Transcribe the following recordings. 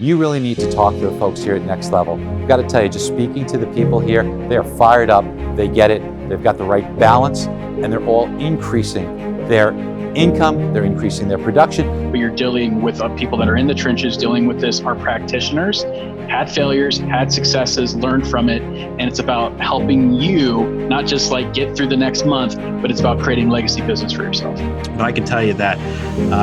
You really need to talk to the folks here at Next Level. I've got to tell you, just speaking to the people here, they are fired up, they get it, they've got the right balance, and they're all increasing their income, they're increasing their production. But you're dealing with people that are in the trenches dealing with this, are practitioners, had failures, had successes, learned from it, and it's about helping you not just like get through the next month, but it's about creating legacy business for yourself. But I can tell you that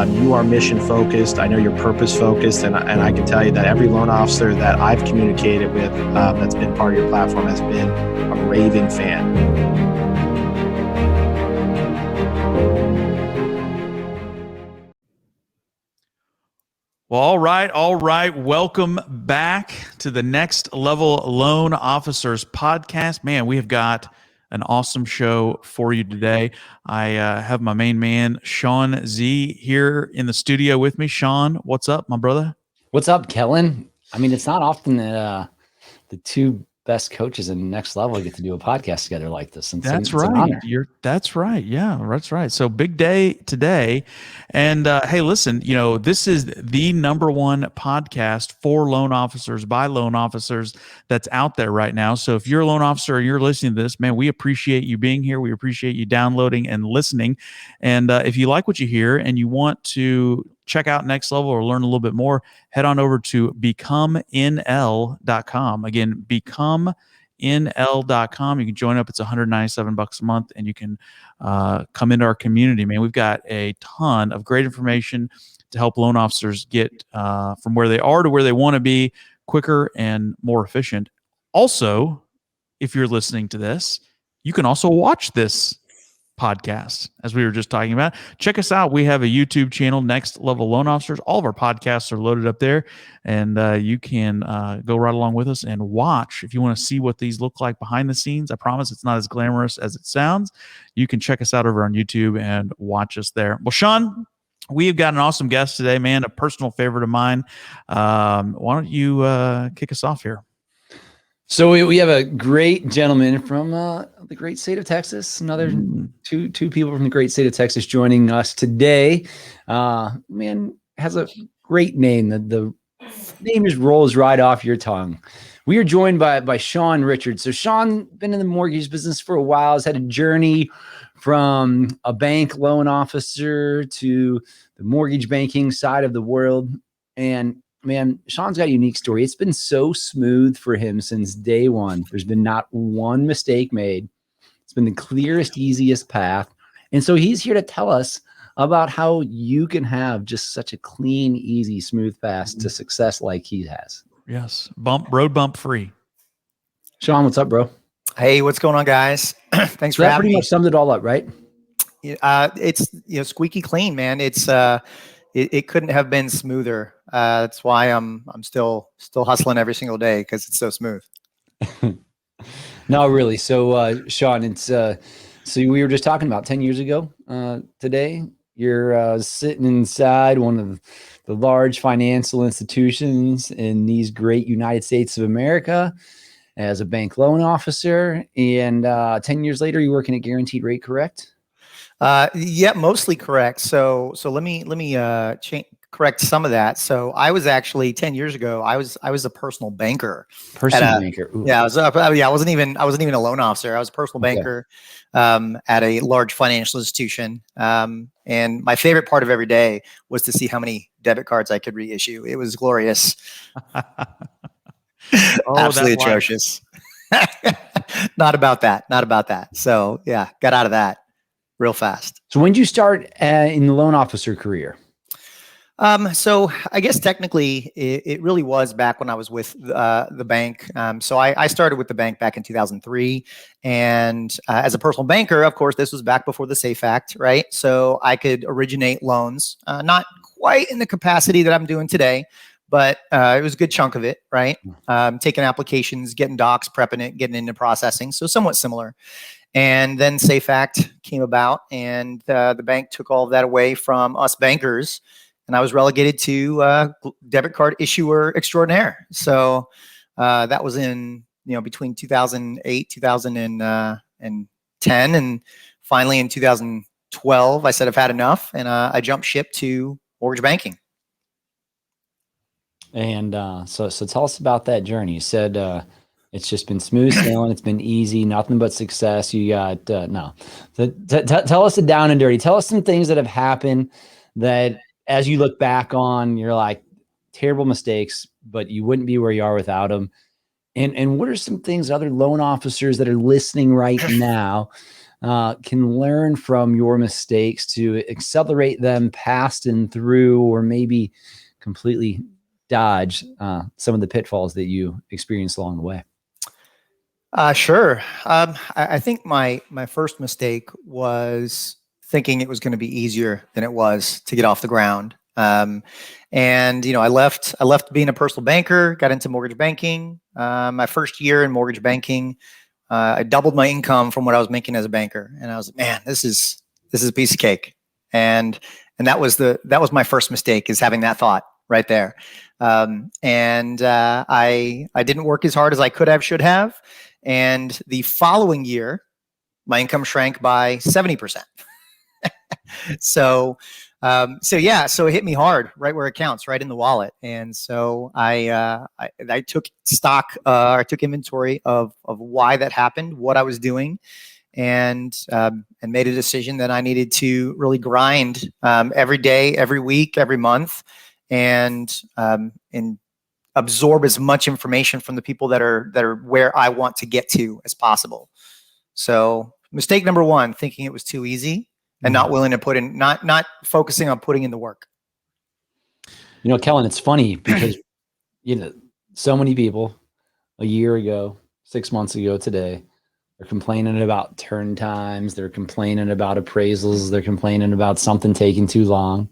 you are mission focused. I know you're purpose focused, and I can tell you that every loan officer that I've communicated with that's been part of your platform has been a raving fan. Well, all right. Welcome back to the Next Level Loan Officers podcast. Man, we have got an awesome show for you today. I have my main man, Shawn Z, here in the studio with me. Shawn, what's up, my brother? What's up, Kellen? I mean, it's not often that the two best coaches in Next Level get to do a podcast together like this. And that's right. That's right. Yeah, that's right. So big day today. And hey, listen, this is the number one podcast for loan officers by loan officers that's out there right now. So if you're a loan officer and you're listening to this, man, we appreciate you being here. We appreciate you downloading and listening. And if you like what you hear and you want to check out Next Level or learn a little bit more, head on over to becomenl.com. Again, becomenl.com. You can join up. It's $197 a month, and you can come into our community, man. We've got a ton of great information to help loan officers get from where they are to where they want to be quicker and more efficient. Also, if you're listening to this, you can also watch this podcast, as we were just talking about. Check us out. We have a YouTube channel, Next Level Loan Officers. All of our podcasts are loaded up there, and you can go right along with us and watch. If you want to see what these look like behind the scenes, I promise it's not as glamorous as it sounds. You can check us out over on YouTube and watch us there. Well, Shawn, we have got an awesome guest today, man, a personal favorite of mine. Why don't you kick us off here? So we have a great gentleman from the great state of Texas. Another two people from the great state of Texas joining us today. Man, has a great name. The name just rolls right off your tongue. We are joined by Shawn Richard. So Shawn been in the mortgage business for a while. Has had a journey from a bank loan officer to the mortgage banking side of the world. And man, Shawn's got a unique story. It's been so smooth for him since day one. There's been not one mistake made. It's been the clearest, easiest path. And so he's here to tell us about how you can have just such a clean, easy, smooth path to success like he has. Yes. Road bump free. Shawn, what's up, bro? Hey, what's going on, guys? Thanks for that having pretty me. much summed it all up, right? It's squeaky clean, man. It's it couldn't have been smoother. That's why I'm still hustling every single day, because it's so smooth. No, really. So Shawn, it's so we were just talking about 10 years ago today. You're sitting inside one of the large financial institutions in these great United States of America as a bank loan officer, and 10 years later, you're working at Guaranteed Rate, correct? Yeah, mostly correct. So let me correct some of that. So I was actually 10 years ago, I was a personal banker. Banker. Ooh. Yeah, I wasn't even a loan officer. I was a personal banker at a large financial institution. And my favorite part of every day was to see how many debit cards I could reissue. It was glorious. Absolutely atrocious. Not about that. So yeah, got out of that real fast. So when did you start in the loan officer career? So I guess technically it really was back when I was with the bank. So I started with the bank back in 2003, and as a personal banker, of course, this was back before the SAFE Act, right? So I could originate loans, not quite in the capacity that I'm doing today, but it was a good chunk of it, right? Taking applications, getting docs, prepping it, getting into processing. So somewhat similar. And then SAFE Act came about, and the bank took all of that away from us bankers, and I was relegated to debit card issuer extraordinaire. So that was in between 2008, 2010, and finally in 2012, I said I've had enough, and I jumped ship to mortgage banking. And so tell us about that journey. You said it's just been smooth sailing. It's been easy, nothing but success. You got no. Tell us the down and dirty. Tell us some things that have happened that, as you look back on, you're like, terrible mistakes, but you wouldn't be where you are without them. And what are some things other loan officers that are listening right now can learn from your mistakes to accelerate them past and through, or maybe completely dodge some of the pitfalls that you experienced along the way? Sure. I think my first mistake was thinking it was going to be easier than it was to get off the ground. And I left being a personal banker, got into mortgage banking. My first year in mortgage banking, I doubled my income from what I was making as a banker, and I was like, man, this is a piece of cake. And that was my first mistake, is having that thought right there. And I didn't work as hard as I could have, should have. And the following year, my income shrank by 70%. So it hit me hard, right where it counts, right in the wallet. And so I took stock, I took inventory of why that happened, what I was doing, and made a decision that I needed to really grind every day, every week, every month, and absorb as much information from the people that are where I want to get to as possible. So mistake number one, thinking it was too easy and not willing to put in, not focusing on putting in the work. Kellen, it's funny because, so many people a year ago, 6 months ago today, they're complaining about turn times. They're complaining about appraisals. They're complaining about something taking too long.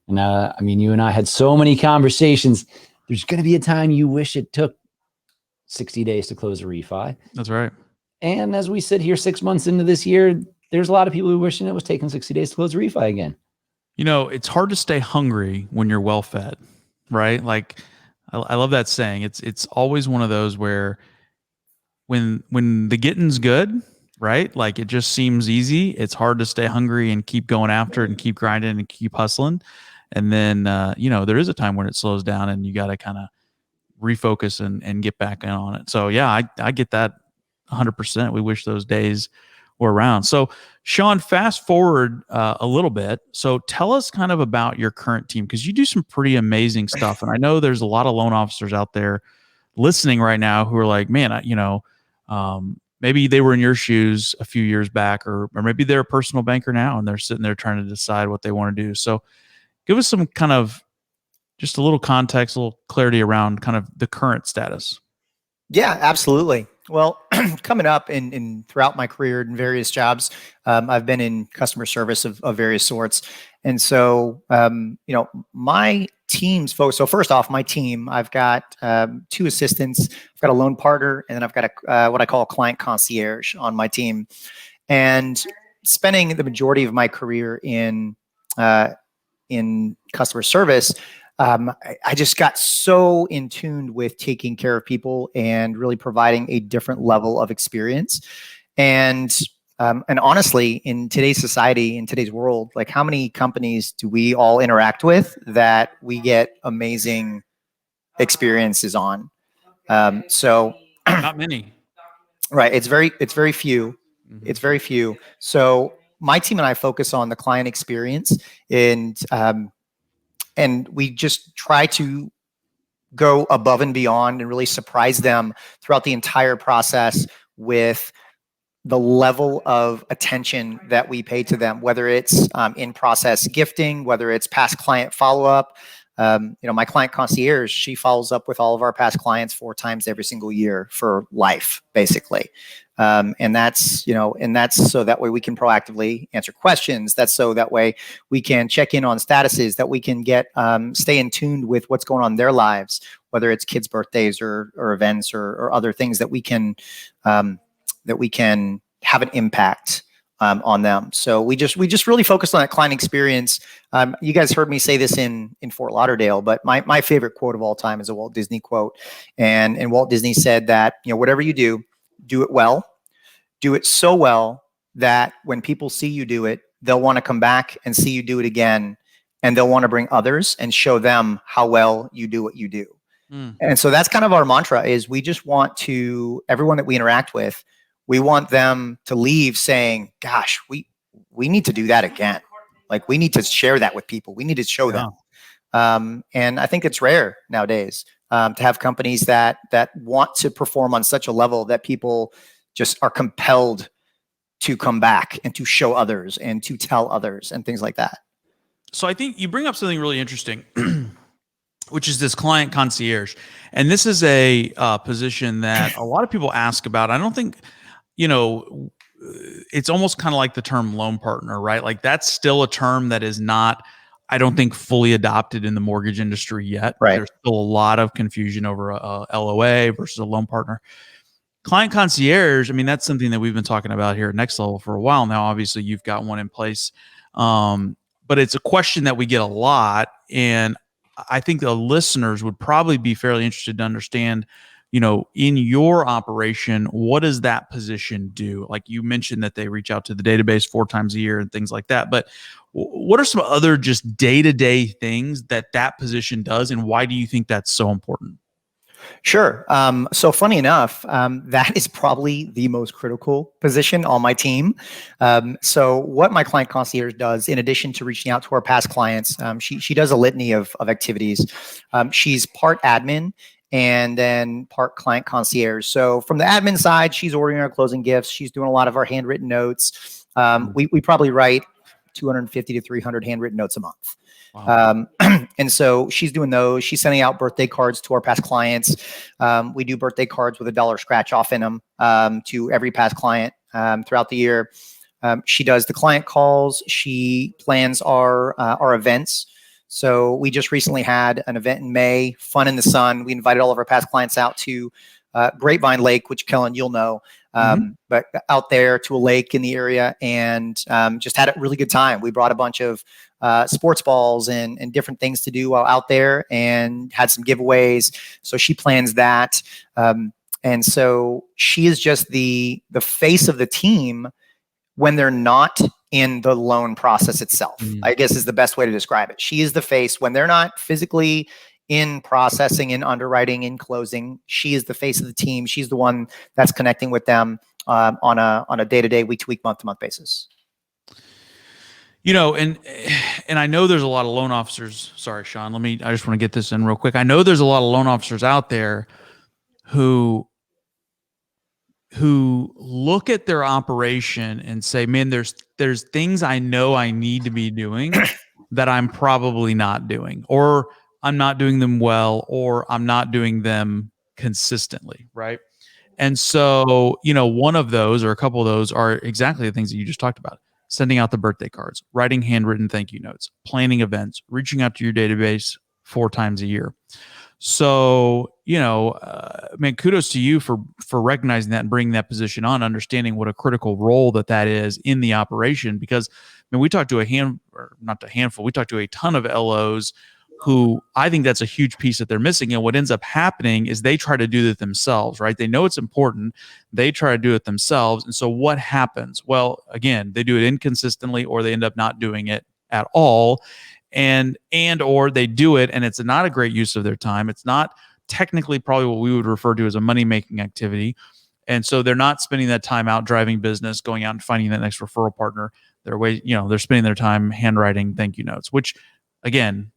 And you and I had so many conversations. There's going to be a time you wish it took 60 days to close a refi. That's right. And as we sit here 6 months into this year, there's a lot of people who wishing it was taking 60 days to close a refi again. It's hard to stay hungry when you're well fed, right? Like, I love that saying. It's always one of those where when the getting's good, right? Like, it just seems easy. It's hard to stay hungry and keep going after it and keep grinding and keep hustling. And then, there is a time when it slows down and you got to kind of refocus and get back in on it. So yeah, I get that 100%. We wish those days were around. So Shawn, fast forward a little bit. So tell us kind of about your current team, because you do some pretty amazing stuff. And I know there's a lot of loan officers out there listening right now who are like, man, maybe they were in your shoes a few years back, or maybe they're a personal banker now and they're sitting there trying to decide what they want to do. So give us some kind of just a little context, a little clarity around kind of the current status. Yeah, absolutely. Well, coming up in throughout my career in various jobs, I've been in customer service of various sorts. And so, my team's folks. So first off, my team, I've got 2 assistants, I've got a loan partner, and then I've got what I call a client concierge on my team. And spending the majority of my career in customer service, I just got so in tune with taking care of people and really providing a different level of experience. And honestly, in today's society, in today's world, like, how many companies do we all interact with that we get amazing experiences on? So not many. Right. It's very few. Mm-hmm. It's very few. So my team and I focus on the client experience, and we just try to go above and beyond and really surprise them throughout the entire process with the level of attention that we pay to them, whether it's in-process gifting, whether it's past client follow-up. My client concierge, she follows up with all of our past clients 4 times every single year for life, basically. And that's so that way we can proactively answer questions. That's so that way we can check in on statuses, that we can stay in tune with what's going on in their lives, whether it's kids' birthdays or events or other things that we can have an impact on them. So we just really focused on that client experience. You guys heard me say this in Fort Lauderdale, but my favorite quote of all time is a Walt Disney quote. And Walt Disney said that, whatever you do it well, do it so well that when people see you do it, they'll want to come back and see you do it again and they'll want to bring others and show them how well you do what you do. Mm. And so that's kind of our mantra is we just want to, everyone that we interact with, we want them to leave saying, gosh, we need to do that again. Like we need to share that with people. We need to show them. And I think it's rare nowadays to have companies that want to perform on such a level that people just are compelled to come back and to show others and to tell others and things like that. So I think you bring up something really interesting, which is this client concierge. And this is a position that a lot of people ask about. I don't think, it's almost kind of like the term loan partner, right? Like that's still a term that is not, I don't think, fully adopted in the mortgage industry yet. Right. There's still a lot of confusion over a LOA versus a loan partner. Client concierge, I mean, that's something that we've been talking about here at Next Level for a while now. Obviously, you've got one in place. But it's a question that we get a lot. And I think the listeners would probably be fairly interested to understand, in your operation, what does that position do? Like you mentioned that they reach out to the database 4 times a year and things like that. But what are some other just day-to-day things that position does, and why do you think that's so important? Sure. So funny enough, that is probably the most critical position on my team. So what my client concierge does, in addition to reaching out to our past clients, she does a litany of activities. She's part admin and then part client concierge. So from the admin side, she's ordering our closing gifts. She's doing a lot of our handwritten notes. We probably write 250 to 300 handwritten notes a month. Wow. And so she's doing those. She's sending out birthday cards to our past clients. We do birthday cards with $1 scratch off in them to every past client throughout the year. She does the client calls. She plans our events. So we just recently had an event in May, Fun in the Sun. We invited all of our past clients out to Grapevine Lake, which Kellen, you'll know, but out there to a lake in the area, and just had a really good time. We brought a bunch of sports balls and different things to do while out there, and had some giveaways. So she plans that. And so she is just the face of the team when they're not in the loan process itself, I guess is the best way to describe it. She is the face when they're not physically in processing, in underwriting, in closing. She is the face of the team. She's the one that's connecting with them on a day-to-day, week-to-week, month-to-month basis. And I know there's a lot of loan officers. Sorry, Sean. I just want to get this in real quick. I know there's a lot of loan officers out there who look at their operation and say, man, there's things I know I need to be doing that I'm probably not doing, or I'm not doing them well, or I'm not doing them consistently, right? And so, one of those or a couple of those are exactly the things that you just talked about. Sending out the birthday cards, writing handwritten thank you notes, planning events, reaching out to your database 4 times a year. So, man, kudos to you for recognizing that and bringing that position on, understanding what a critical role that is in the operation. Because, we talked to we talked to a ton of LOs who I think that's a huge piece that they're missing. And what ends up happening is they try to do it themselves, right? They know it's important. They try to do it themselves. And so what happens? Well, again, they do it inconsistently, or they end up not doing it at all. Or they do it and it's not a great use of their time. It's not technically probably what we would refer to as a money-making activity. And so they're not spending that time out driving business, going out and finding that next referral partner. They're spending their time handwriting thank you notes, which again,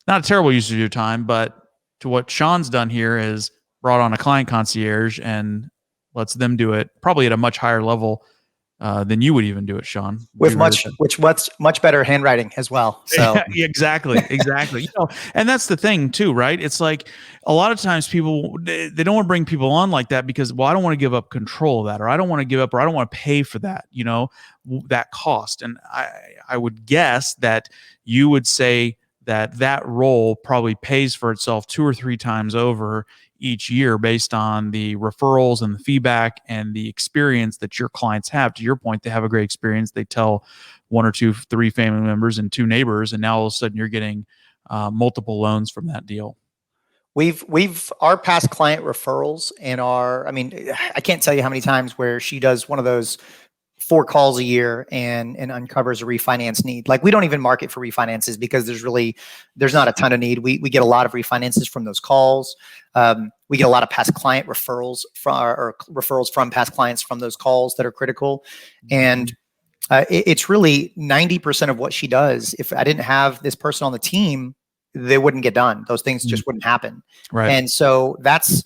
not a terrible use of your time, but to what Sean's done here is brought on a client concierge and lets them do it probably at a much higher level than you would even do it, Sean. With much better handwriting as well. So exactly. And that's the thing too, right? It's like a lot of times people, they don't want to bring people on like that because, well, I don't want to give up control of that, or I don't want to give up, or I don't want to pay for that, that cost. And I would guess that you would say that role probably pays for itself 2 or 3 times over each year based on the referrals and the feedback and the experience that your clients have. To your point, they have a great experience. They tell 1 or 2, 3 family members and 2 neighbors, and now all of a sudden you're getting multiple loans from that deal. Our past client referrals and I can't tell you how many times where she does one of those 4 calls a year and uncovers a refinance need. Like, we don't even market for refinances because there's not a ton of need. We get a lot of refinances from those calls. We get a lot of past client referrals from past clients from those calls that are critical. And it's really 90% of what she does. If I didn't have this person on the team, they wouldn't get done. Those things just wouldn't happen. Right. And so that's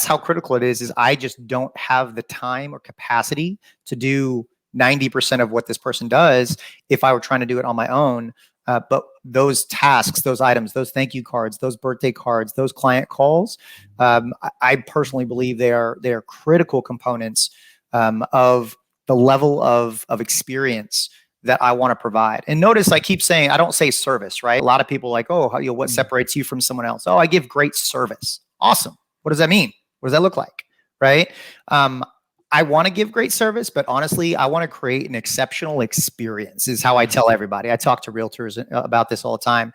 how critical it is I just don't have the time or capacity to do 90% of what this person does if I were trying to do it on my own. But those tasks, those items, those thank you cards, those birthday cards, those client calls, I personally believe they are critical components of the level of experience that I want to provide. And notice I keep saying, I don't say service, right? A lot of people are like, oh, what separates you from someone else? Oh, I give great service. Awesome. What does that mean? What does that look like? Right? I want to give great service, but honestly, I want to create an exceptional experience is how I tell everybody. I talk to realtors about this all the time.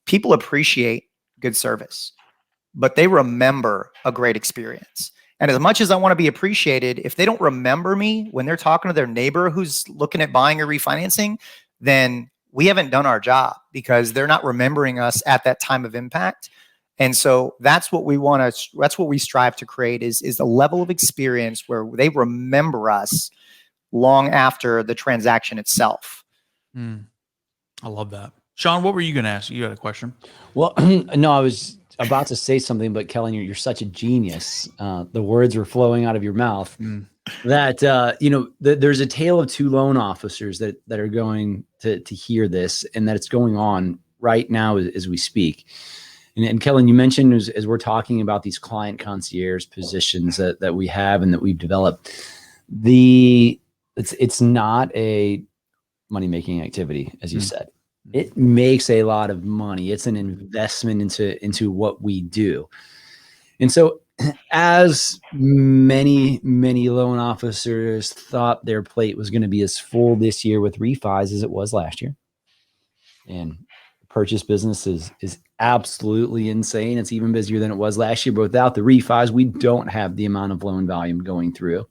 People appreciate good service, but they remember a great experience. And as much as I want to be appreciated, if they don't remember me when they're talking to their neighbor who's looking at buying or refinancing, then we haven't done our job because they're not remembering us at that time of impact. And so that's what we strive to create is a level of experience where they remember us long after the transaction itself. I love that. Sean, what were you going to ask? You had a question? Well, no, I was about to say something, but Kellen, you're such a genius. The words were flowing out of your mouth that, there's a tale of 2 loan officers that are going to hear this, and that it's going on right now as we speak. And Kellen, you mentioned as we're talking about these client concierge positions that we have and that we've developed, it's not a money-making activity, as you said. It makes a lot of money. It's an investment into what we do. And so as many loan officers thought their plate was going to be as full this year with refis as it was last year, and purchase business is absolutely insane. It's even busier than it was last year, but without the refis, we don't have the amount of loan volume going through.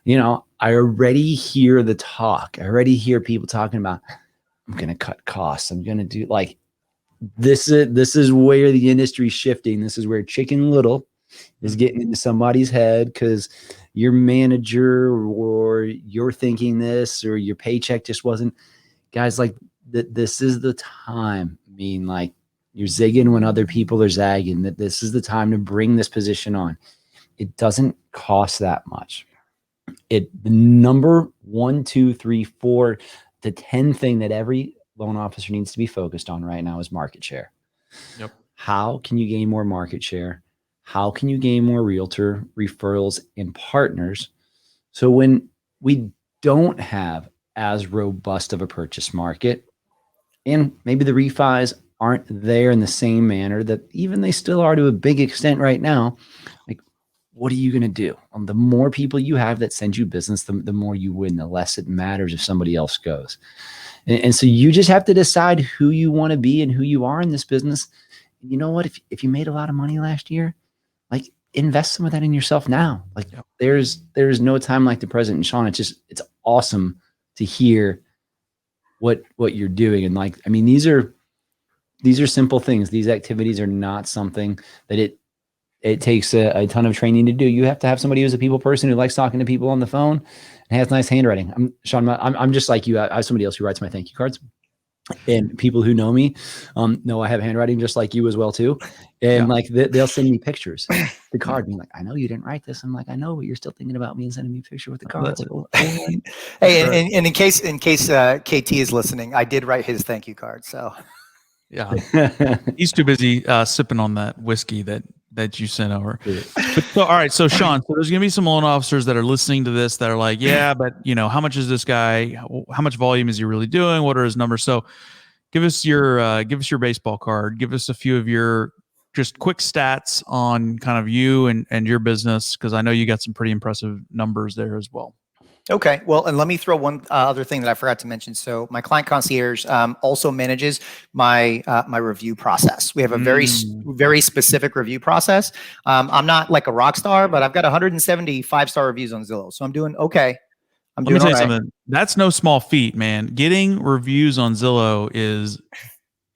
I already hear the talk. I already hear people talking about, I'm going to cut costs. I'm going to do this is where the industry's shifting. This is where Chicken Little is getting into somebody's head because your manager or you're thinking this or your paycheck just wasn't. Guys, this is the time. I mean, you're zigging when other people are zagging. That this is the time to bring this position on. It doesn't cost that much. The number 1, 2, 3, 4 to 10 thing that every loan officer needs to be focused on right now is market share. Yep. How can you gain more market share? How can you gain more realtor referrals and partners? So when we don't have as robust of a purchase market, and maybe the refis aren't there in the same manner that even they still are to a big extent right now, what are you going to do? The more people you have that send you business, the more you win, the less it matters if somebody else goes. And so you just have to decide who you want to be and who you are in this business. And you know what? If you made a lot of money last year, invest some of that in yourself now. There's no time like the present. And Sean, it's awesome to hear what you're doing. And these are simple things. These activities are not something that it takes a ton of training to do. You have to have somebody who's a people person who likes talking to people on the phone and has nice handwriting. Sean, I'm just like you. I have somebody else who writes my thank you cards, and people who know me know I have handwriting just like you as well too. And they'll send me pictures, the card, being like, I know you didn't write this. I'm like, I know, but you're still thinking about me and sending me a picture with the card. Hey, and in case KT is listening, I did write his thank you card. So yeah, he's too busy sipping on that whiskey that you sent over. All right. So Sean, so there's going to be some loan officers that are listening to this that are like, yeah, but how much is this guy? How much volume is he really doing? What are his numbers? So give us your baseball card. Give us a few of your just quick stats on kind of you and your business, because I know you got some pretty impressive numbers there as well. Okay. Well, and let me throw one other thing that I forgot to mention. So my client concierge also manages my review process. We have a very specific review process. I'm not like a rock star, but I've got 170 5-star reviews on Zillow. So I'm doing okay. I'm Let me doing tell all you right. something. That's no small feat, man. Getting reviews on Zillow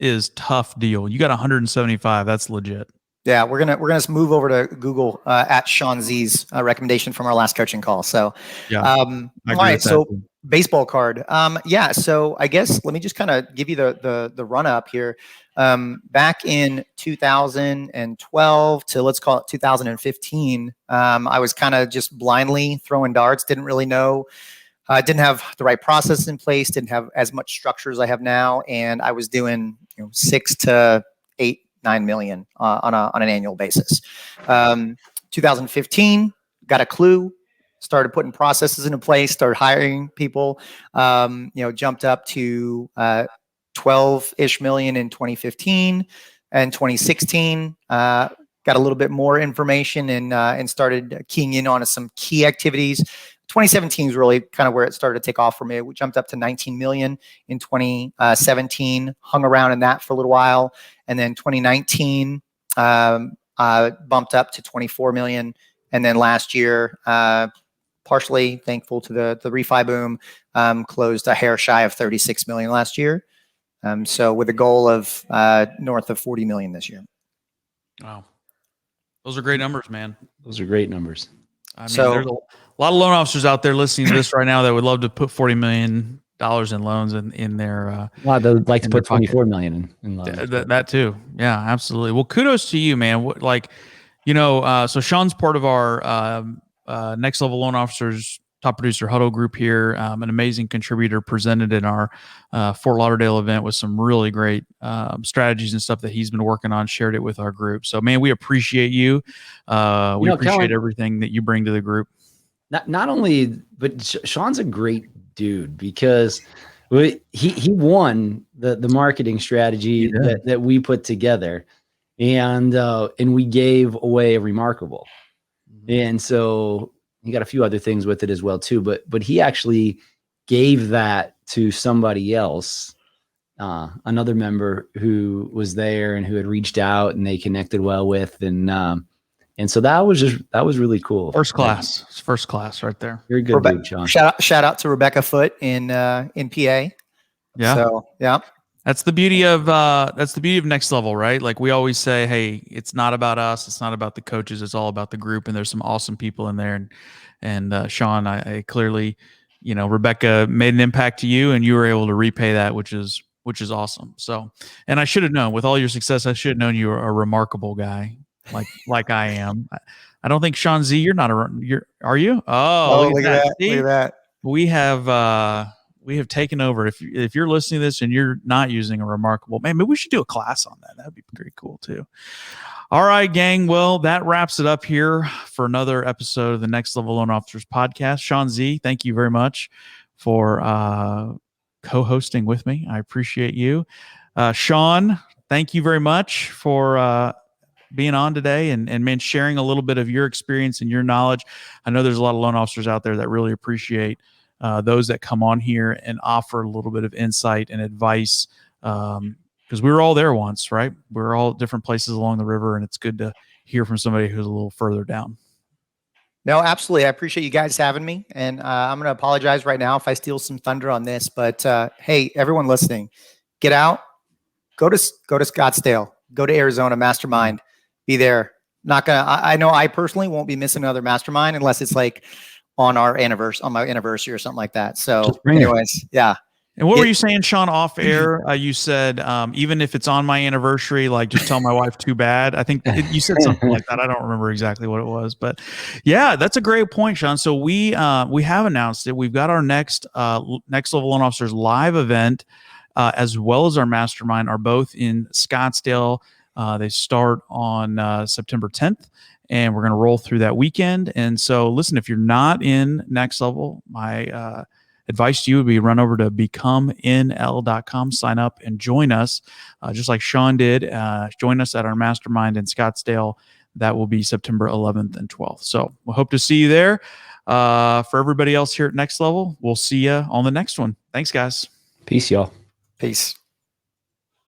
is tough deal. You got 175. That's legit. Yeah, we're gonna move over to Google at Sean Z's recommendation from our last coaching call. So, Yeah, I all agree right. with that. So baseball card. Yeah. So I guess let me just kind of give you the run up here. Back in 2012 to let's call it 2015, I was kind of just blindly throwing darts. Didn't really know. Didn't have the right process in place. Didn't have as much structure as I have now, and I was doing 6 to 8, 9 million on an annual basis. 2015, got a clue, started putting processes into place, started hiring people. Jumped up to 12-ish million in 2015 and 2016. Got a little bit more information and started keying in on some key activities. 2017 is really kind of where it started to take off for me. We jumped up to 19 million in 2017, hung around in that for a little while. And then 2019 bumped up to 24 million. And then last year, partially thankful to the refi boom, closed a hair shy of 36 million last year. So with a goal of north of 40 million this year. Wow. Those are great numbers, man. Those are great numbers. I mean, So- there's a lot of loan officers out there listening to this right now that would love to put $40 million in loans in their A lot that would like to in put their pocket. 24 million in loans. That too. Yeah, absolutely. Well, kudos to you, man. So Sean's part of our Next Level Loan Officers Top Producer Huddle group here, an amazing contributor, presented in our Fort Lauderdale event with some really great strategies and stuff that he's been working on, shared it with our group. So, man, we appreciate you. We appreciate Kellen, everything that you bring to the group. Not only, but Sean's a great dude because he won the marketing strategy that we put together, and we gave away a Remarkable, and so he got a few other things with it as well too. But he actually gave that to somebody else, another member who was there and who had reached out and they connected well with, and so that was really cool. First class. It's first class right there. You're a good dude, Sean. Shout out to Rebecca Foote in PA. Yeah. So yeah. That's the beauty of Next Level, right? Like we always say, hey, it's not about us, it's not about the coaches, it's all about the group. And there's some awesome people in there. And Sean, I clearly, Rebecca made an impact to you, and you were able to repay that, which is awesome. So, and I should have known, with all your success, I should have known you were a remarkable guy, like I am. I don't think Sean Z, are you? Oh, Look at that. See? Look at that. We have taken over. If you're listening to this and you're not using a remarkable, man, maybe we should do a class on that. That'd be pretty cool too. All right, gang. Well, that wraps it up here for another episode of the Next Level Loan Officers podcast. Sean Z, thank you very much for co-hosting with me. I appreciate you. Sean, thank you very much for being on today and man, sharing a little bit of your experience and your knowledge. I know there's a lot of loan officers out there that really appreciate those that come on here and offer a little bit of insight and advice, because we were all there once, right? We were all different places along the river, and it's good to hear from somebody who's a little further down. No, absolutely. I appreciate you guys having me. And I'm going to apologize right now if I steal some thunder on this, but hey, everyone listening, get out, go to Scottsdale, go to Arizona Mastermind, be there. I know I personally won't be missing another mastermind unless it's like on my anniversary or something like that. So anyways, yeah. And what were you saying, Sean, off air? You said, even if it's on my anniversary, like just tell my wife too bad. I think you said something like that. I don't remember exactly what it was, but yeah, that's a great point, Sean. So we have announced it. We've got our next Level Loan Officers live event, as well as our mastermind are both in Scottsdale. They start on September 10th. And we're going to roll through that weekend. And so, listen, if you're not in Next Level, my advice to you would be run over to becomenl.com, sign up, and join us, just like Sean did. Join us at our mastermind in Scottsdale. That will be September 11th and 12th. So we hope to see you there. For everybody else here at Next Level, we'll see you on the next one. Thanks, guys. Peace, y'all. Peace.